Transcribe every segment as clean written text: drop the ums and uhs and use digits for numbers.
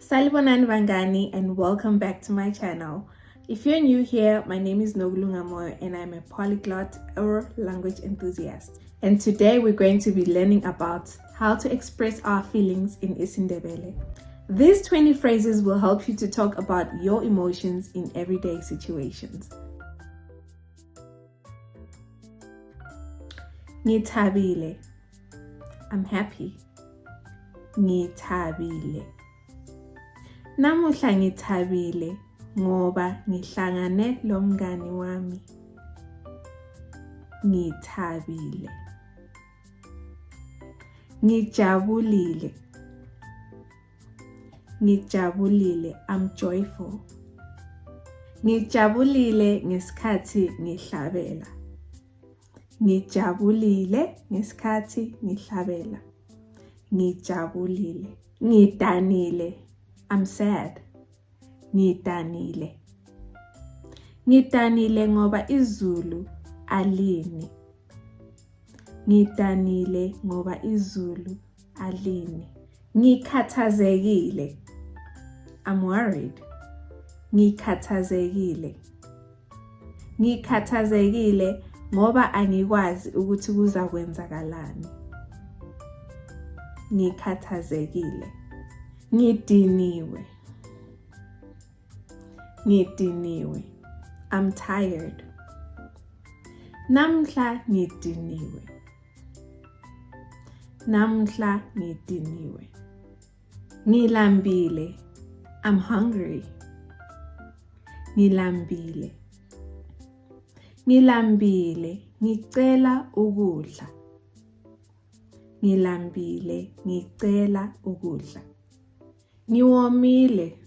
Salibonani Bangani and welcome back to my channel. If you're new here, my name is Nobulunga Moyo and I'm a polyglot or language enthusiast. And today we're going to be learning about how to express our feelings in isiNdebele. These 20 phrases will help you to talk about your emotions in everyday situations. Ngithabile. I'm happy. Ngithabile. Namuhla ngithabile ngoba ngihlangane lomngani wami. Ngithabile. Ngijabulile. Ngijabulile. I'm joyful. Ngijabulile ngesikhathi ngihlabela. Ngijabulile ngesikhathi ngihlabela. Ngijabulile. Ngidanile. I'm sad. Ngidanile. Ngidanile ngoba izulu alini. Ngidanile ngoba izulu alini. Ngikhathazekile. I'm worried. Ngikhathazekile. Ngikhathazekile ngoba angikwazi ukuthi kuzakwenzakalani. Ngikhathazekile. Ngidiniwe. Ngidiniwe. I'm tired. Namhla ngidiniwe. Namhla ngidiniwe. Ngilambile. I'm hungry. Ngilambile. Ngilambile. Ngicela ukudla. Ngilambile. Ngicela ukudla. Ngiwomile.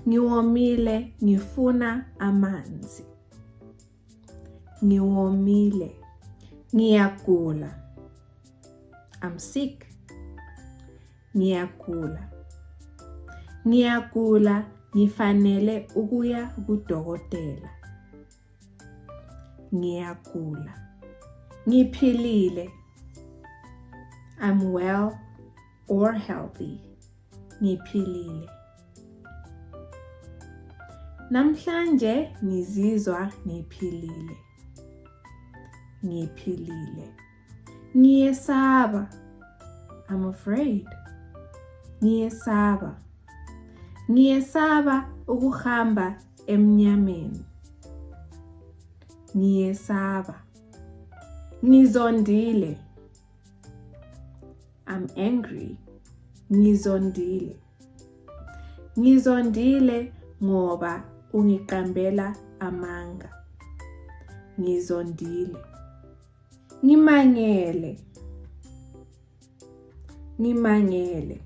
Ngiwomile. Ngifuna amanzi. Ngiwomile. Ngiyagula. I'm sick. Ngiyagula. Ngiyagula. Ngifanele ukuya kudokotela. Ngiyagula. Ngiphilile. I'm well or healthy. Ngiphilile. Namhlanje ngizizwa ngiphilile. Ngiphilile. Ngiyesaba. I'm afraid. Ngiyesaba. Ngiyesaba ukuhamba emnyameni. Ngiyesaba. Ngizondile. I'm angry. Ngizondile. Ngizondile ngoba ungiqambela amanga. Ngizondile. Ngimangele. Ngimangele.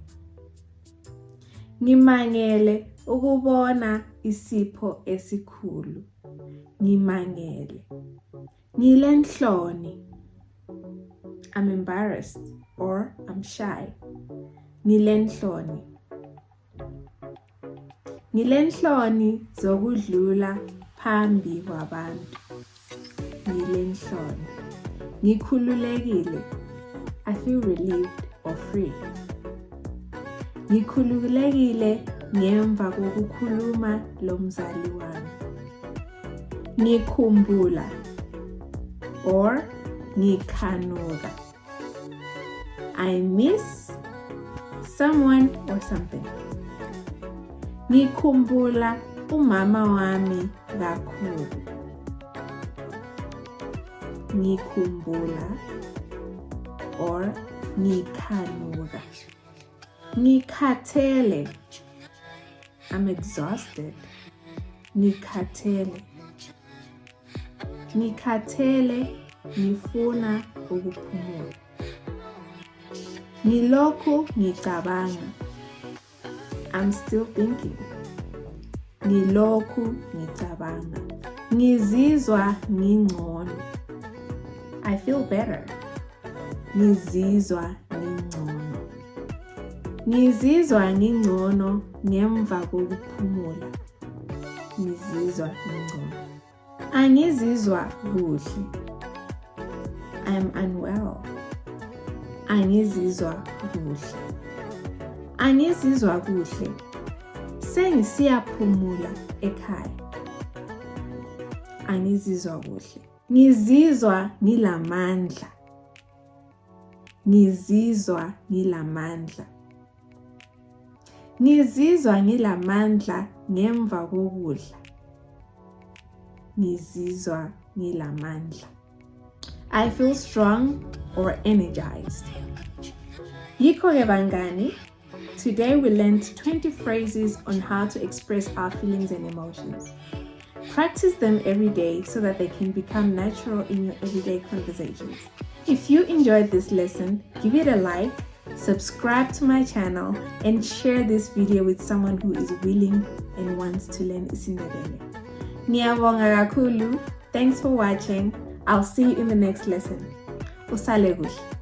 Ngimangele ukubona isipho esikhulu. Ngimangele. Ngilenhloni. I'm embarrassed or I'm shy. Ngilenhloni. Ngilenhloni zokudlula phambi kwabantu. Ngilenhloni. Ngikhululekile. I feel relieved or free. Ngikhululekile ngemva kokukhuluma lomzali wami. Ngikhumbula or ngikhanuka. I miss someone or something. Ngikhumbula umama wami kakhulu. Ngikhumbula or ngikhanuka. Ngikhathele. I'm exhausted. Ngikhathele. Ngikhathele. Ngifuna ukuphumula. Ngilokhu ngicabanga. I'm still thinking. Ngilokhu ngicabanga. Ngizizwa ngingcono. I feel better. Ngizizwa ngingcono. Ngizizwa ngingcono ngemva kokuphumula. Ngizizwa ngingcono. Angizizwa kuhle. I'm unwell. Angizizwa kuhle. Angizizwa kuhle. Sengisiyaphumula ekhaya. Angizizwa kuhle. Ngizizwa ngilamandla. Ngizizwa ngilamandla. Ngizizwa ngilamandla ngemva kokudla. Ngizizwa ngilamandla. I feel strong or energized. Yikho-ke bangani, today we learned 20 phrases on how to express our feelings and emotions. Practice them every day so that they can become natural in your everyday conversations. If you enjoyed this lesson, give it a like, subscribe to my channel, and share this video with someone who is willing and wants to learn isiNdebele. Ngiyabonga kakhulu. Thanks for watching. I'll see you in the next lesson. Usale kuhle.